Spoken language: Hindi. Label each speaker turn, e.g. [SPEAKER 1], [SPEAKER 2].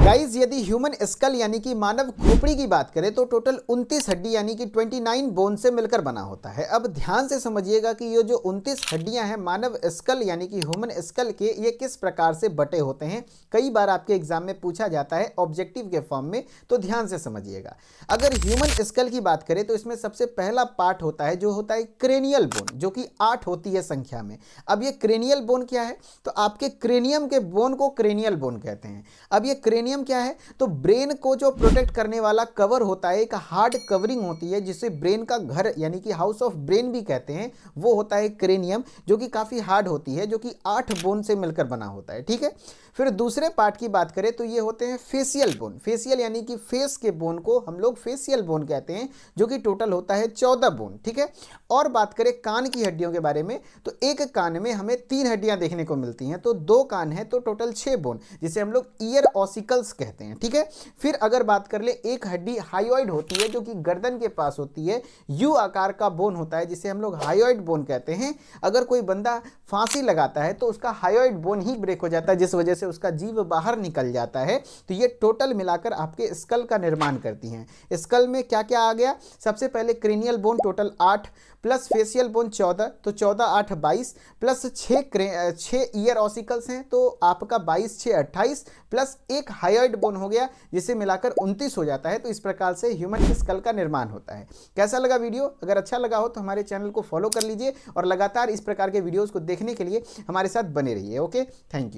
[SPEAKER 1] गाइस, यदि ह्यूमन स्कल यानी कि मानव खोपड़ी की बात करें तो टोटल 29 हड्डी यानी कि 29 बोन से मिलकर बना होता है। अब ध्यान से समझिएगा कि ये जो 29 हड्डियां हैं मानव स्कल यानी कि ह्यूमन स्कल के, ये किस प्रकार से बटे होते हैं। कई बार आपके एग्जाम में पूछा जाता है ऑब्जेक्टिव के फॉर्म में, तो ध्यान से समझिएगा। अगर ह्यूमन स्कल की बात करें तो इसमें सबसे पहला पार्ट होता है जो होता है क्रेनियल बोन, जो कि 8 होती है संख्या में। अब ये क्रेनियल बोन क्या है, तो आपके क्रेनियम के बोन को क्रेनियल बोन कहते हैं। अब ये क्रेनियम क्या है, तो ब्रेन को जो प्रोटेक्ट करने वाला कवर होता है, एक हार्ड कवरिंग होती है जिसे ब्रेन का घर यानी कि हाउस ऑफ ब्रेन भी कहते हैं, वो होता है क्रेनियम, जो कि काफी हार्ड होती है, जो कि 8 बोन से मिलकर बना होता है। ठीक है, फिर दूसरे पार्ट की बात करें तो ये होते हैं फेशियल बोन। फेशियल यानी कि फेस के बोन को हम लोग फेशियल बोन कहते हैं, जो कि टोटल होता है 14 बोन। ठीक है, और बात करें कान की हड्डियों के बारे में तो एक कान में हमें 3 हड्डियां देखने को मिलती हैं, तो 2 कान है तो टोटल 6 बोन, जिसे हम लोग ईयर ऑसिकल्स कहते हैं। ठीक है, फिर अगर बात कर ले, एक हड्डी हायोइड होती है जो कि गर्दन के पास होती है, यू आकार का बोन होता है जिसे हम लोग हायोइड बोन कहते हैं। अगर कोई बंदा फांसी लगाता है तो उसका हायोइड बोन ही ब्रेक हो जाता है, जिस वजह से उसका जीव बाहर निकल जाता है। तो ये टोटल मिलाकर आपके स्कल का निर्माण करती हैं। स्कल में क्या क्या आ गया, सबसे पहले cranial bone total 8 plus facial bone 14, तो 14 8 22 प्लस 6 ईयर ऑसिकल्स हैं तो आपका 22 6 28 प्लस एक हायोइड बोन हो गया, जिसे मिलाकर 29 हो जाता है। तो इस प्रकार से ह्यूमन स्कल का निर्माण होता है। कैसा लगा वीडियो? अगर अच्छा लगा हो तो हमारे चैनल को फॉलो कर लीजिए और लगातार इस प्रकार के वीडियोस को देखने के लिए हमारे साथ बने रहिए। Okay, thank you.